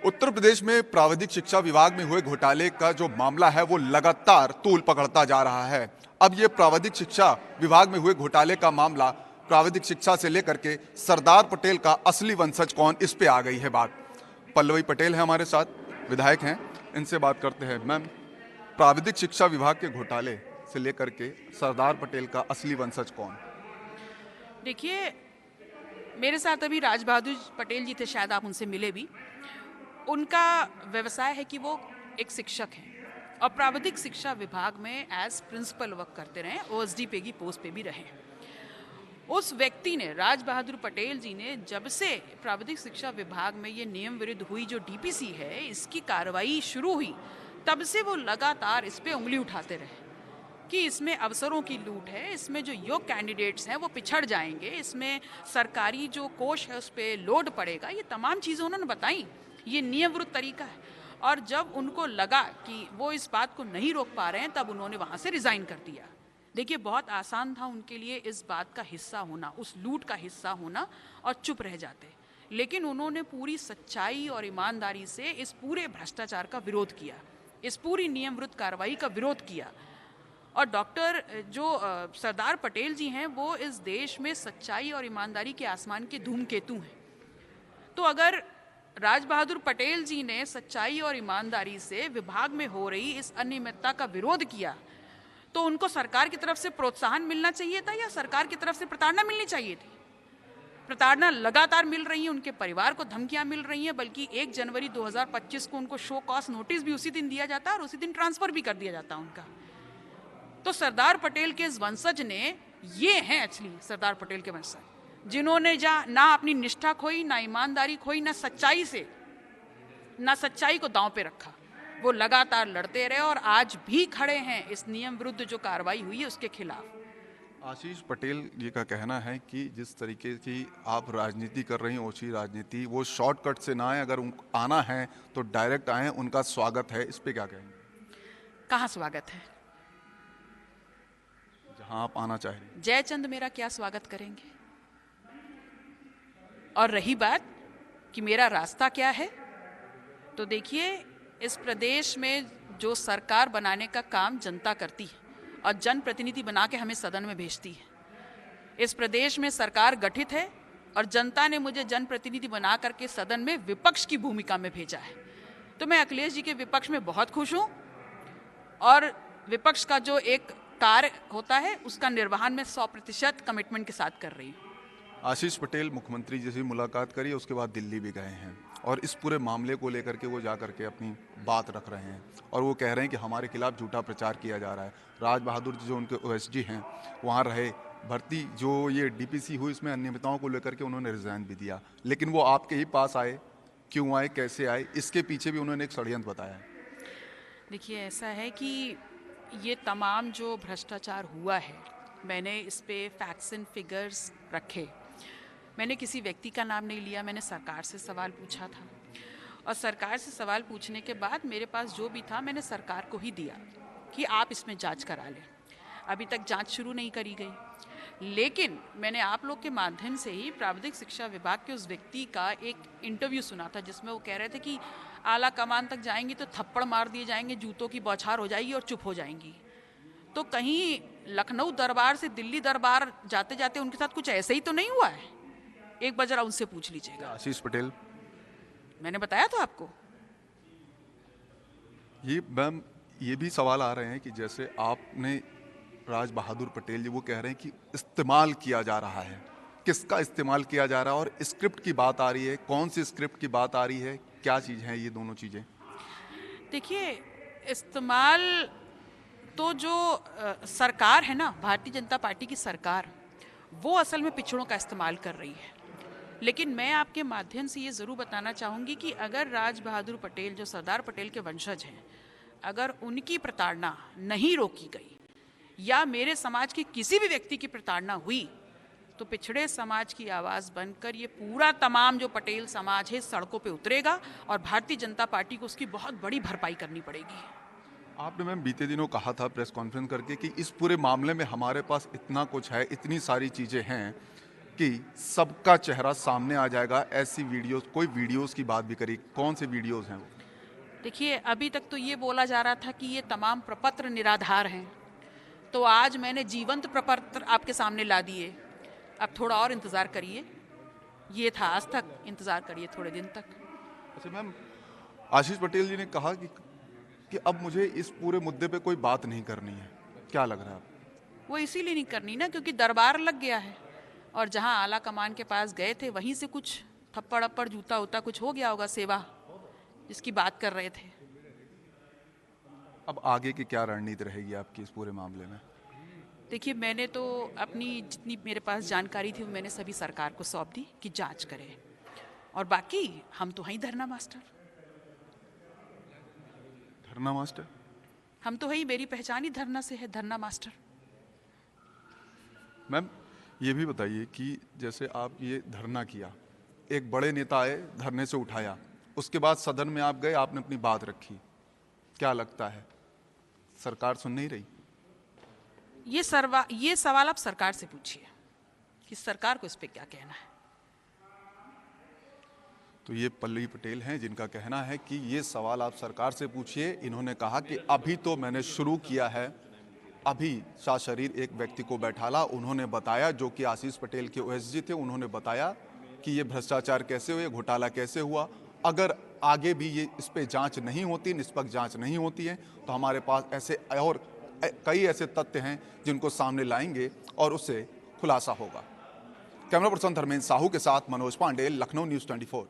उत्तर प्रदेश में प्राविधिक शिक्षा विभाग में हुए घोटाले का जो मामला है वो लगातार तूल पकड़ता जा रहा है। अब ये प्राविधिक शिक्षा विभाग में हुए घोटाले का मामला प्राविधिक शिक्षा से लेकर के सरदार पटेल का असली वंशज कौन, इस पे आ गई है बात। पल्लवी पटेल है हमारे साथ, विधायक हैं, इनसे बात करते हैं। मैम, प्राविधिक शिक्षा विभाग के घोटाले से लेकर के सरदार पटेल का असली वंशज कौन? देखिए, मेरे साथ अभी राज बहादुर पटेल जी थे, शायद आप उनसे मिले भी। उनका व्यवसाय है कि वो एक शिक्षक हैं और प्राविधिक शिक्षा विभाग में एज प्रिंसिपल वर्क करते रहे, ओएसडी की पोस्ट पे भी रहे। उस व्यक्ति ने, राज बहादुर पटेल जी ने, जब से प्राविधिक शिक्षा विभाग में ये नियम विरुद्ध हुई जो डीपीसी है, इसकी कार्रवाई शुरू हुई, तब से वो लगातार इस पे उंगली उठाते रहे कि इसमें अवसरों की लूट है, इसमें जो योग्य कैंडिडेट्स हैं वो पिछड़ जाएंगे, इसमें सरकारी जो कोष है उस पर लोड पड़ेगा। ये तमाम चीज़ें उन्होंने बताई। ये नियम विरुद्ध तरीका है। और जब उनको लगा कि वो इस बात को नहीं रोक पा रहे हैं, तब उन्होंने वहाँ से रिज़ाइन कर दिया। देखिए, बहुत आसान था उनके लिए इस बात का हिस्सा होना, उस लूट का हिस्सा होना, और चुप रह जाते। लेकिन उन्होंने पूरी सच्चाई और ईमानदारी से इस पूरे भ्रष्टाचार का विरोध किया, इस पूरी नियम विरुद्ध कार्रवाई का विरोध किया। और डॉक्टर जो सरदार पटेल जी हैं, वो इस देश में सच्चाई और ईमानदारी के आसमान के धूमकेतु हैं। तो अगर राज बहादुर पटेल जी ने सच्चाई और ईमानदारी से विभाग में हो रही इस अनियमितता का विरोध किया, तो उनको सरकार की तरफ से प्रोत्साहन मिलना चाहिए था या सरकार की तरफ से प्रताड़ना मिलनी चाहिए थी? प्रताड़ना लगातार मिल रही है, उनके परिवार को धमकियां मिल रही हैं, बल्कि 1 जनवरी 2025 को उनको शो कॉज नोटिस भी उसी दिन दिया जाता है और उसी दिन ट्रांसफर भी कर दिया जाता है उनका। तो सरदार पटेल के इस वंशज ने, ये हैं एक्चुअली सरदार पटेल के वंशज, जिन्होंने ना अपनी निष्ठा खोई, ना ईमानदारी खोई, ना सच्चाई को दांव पे रखा। वो लगातार लड़ते रहे और आज भी खड़े हैं इस नियम विरुद्ध जो कार्रवाई हुई है उसके खिलाफ। आशीष पटेल जी का कहना है कि जिस तरीके की आप राजनीति कर रही हैं, ओछी राजनीति, वो शॉर्टकट से ना आए, अगर उनको आना है तो डायरेक्ट आए, उनका स्वागत है। इस पे क्या कहेंगे? कहाँ स्वागत है? जहां आप आना चाह रही हैं। जयचंद मेरा क्या स्वागत करेंगे? और रही बात कि मेरा रास्ता क्या है, तो देखिए, इस प्रदेश में जो सरकार बनाने का काम जनता करती है और जनप्रतिनिधि बना के हमें सदन में भेजती है। इस प्रदेश में सरकार गठित है और जनता ने मुझे जनप्रतिनिधि बना करके सदन में विपक्ष की भूमिका में भेजा है। तो मैं अखिलेश जी के विपक्ष में बहुत खुश हूँ और विपक्ष का जो एक कार्य होता है उसका निर्वहन में 100% कमिटमेंट के साथ कर रही हूँ। आशीष पटेल मुख्यमंत्री जी से मुलाकात करी, उसके बाद दिल्ली भी गए हैं और इस पूरे मामले को लेकर के वो जा करके अपनी बात रख रहे हैं और वो कह रहे हैं कि हमारे खिलाफ झूठा प्रचार किया जा रहा है। राज बहादुर जी जो उनके ओएसडी हैं, वहाँ रहे, भर्ती जो ये डीपीसी हुई इसमें अनियमितताओं को लेकर के उन्होंने रिजाइन भी दिया, लेकिन वो आपके ही पास आए। क्यों आए, कैसे आए, इसके पीछे भी उन्होंने एक षड्यंत्र बताया है। देखिए, ऐसा है कि ये तमाम जो भ्रष्टाचार हुआ है, मैंने इस पे फैक्ट्स एंड फिगर्स रखे। मैंने किसी व्यक्ति का नाम नहीं लिया, मैंने सरकार से सवाल पूछा था और सरकार से सवाल पूछने के बाद मेरे पास जो भी था मैंने सरकार को ही दिया कि आप इसमें जांच करा लें। अभी तक जांच शुरू नहीं करी गई, लेकिन मैंने आप लोग के माध्यम से ही प्राविधिक शिक्षा विभाग के उस व्यक्ति का एक इंटरव्यू सुना था, जिसमें वो कह रहे थे कि आला कमान तक जाएंगी तो थप्पड़ मार दिए जाएंगे, जूतों की बौछार हो जाएगी और चुप हो जाएंगी। तो कहीं लखनऊ दरबार से दिल्ली दरबार जाते जाते उनके साथ कुछ ऐसे ही तो नहीं हुआ है? एक बार जरा उनसे पूछ लीजिएगा। आशीष पटेल, मैंने बताया था आपको। ये मैम, ये भी सवाल आ रहे हैं कि जैसे आपने राज बहादुर पटेल जी, वो कह रहे हैं कि इस्तेमाल किया जा रहा है। किसका इस्तेमाल किया जा रहा है? और स्क्रिप्ट की बात आ रही है, कौन सी स्क्रिप्ट की बात आ रही है, क्या चीज़ है ये दोनों चीज़ें? देखिए, इस्तेमाल तो जो सरकार है ना, भारतीय जनता पार्टी की सरकार, वो असल में पिछड़ों का इस्तेमाल कर रही है। लेकिन मैं आपके माध्यम से ये ज़रूर बताना चाहूँगी कि अगर राज बहादुर पटेल जो सरदार पटेल के वंशज हैं, अगर उनकी प्रताड़ना नहीं रोकी गई या मेरे समाज के किसी भी व्यक्ति की प्रताड़ना हुई, तो पिछड़े समाज की आवाज़ बनकर ये पूरा तमाम जो पटेल समाज है सड़कों पे उतरेगा और भारतीय जनता पार्टी को उसकी बहुत बड़ी भरपाई करनी पड़ेगी। आपने मैम बीते दिनों कहा था प्रेस कॉन्फ्रेंस करके कि इस पूरे मामले में हमारे पास इतना कुछ है, इतनी सारी चीज़ें हैं, कि सबका चेहरा सामने आ जाएगा, ऐसी वीडियोस, कोई वीडियोस की बात भी करी, कौन से वीडियोस हैं वो? देखिए, अभी तक तो ये बोला जा रहा था कि ये तमाम प्रपत्र निराधार हैं, तो आज मैंने जीवंत प्रपत्र आपके सामने ला दिए। अब थोड़ा और इंतज़ार करिए, ये था आज तक, इंतज़ार करिए थोड़े दिन तक। अच्छा मैम, आशीष पटेल जी ने कहा कि अब मुझे इस पूरे मुद्दे पे कोई बात नहीं करनी है, क्या लग रहा है आपको? वो इसीलिए नहीं करनी ना, क्योंकि दरबार लग गया है, और जहां आला कमान के पास गए थे वहीं से कुछ थप्पड़ अप्पड़ जूता उता कुछ हो गया होगा, सेवा जिसकी बात कर रहे थे। अब आगे की क्या रणनीति रहेगी आपकी इस पूरे मामले में? देखिए, मैंने तो अपनी जितनी मेरे पास जानकारी थी वो मैंने सभी सरकार को सौंप दी कि जांच करे, और बाकी हम तो हैं ही धरना मास्टर। धरना मास्टर? हम तो है ही, मेरी पहचान ही धरना से है, धरना मास्टर। मैम, ये भी बताइए कि जैसे आप ये धरना किया, एक बड़े नेता आए, धरने से उठाया, उसके बाद सदन में आप गए, आपने अपनी बात रखी, क्या लगता है सरकार सुन नहीं रही? ये सवाल आप सरकार से पूछिए कि सरकार को इस पे क्या कहना है। तो ये पल्लवी पटेल हैं जिनका कहना है कि ये सवाल आप सरकार से पूछिए। इन्होंने कहा कि अभी तो मैंने शुरू किया है, अभी साशरीर एक व्यक्ति को बैठाला, उन्होंने बताया, जो कि आशीष पटेल के ओएसडी थे, उन्होंने बताया कि ये भ्रष्टाचार कैसे हुए, घोटाला कैसे हुआ। अगर आगे भी ये इस पे जांच नहीं होती, निष्पक्ष जांच नहीं होती है, तो हमारे पास ऐसे और कई ऐसे तथ्य हैं जिनको सामने लाएंगे और उससे खुलासा होगा। कैमरा पर्सन धर्मेंद्र साहू के साथ मनोज पांडे, लखनऊ न्यूज़ 24।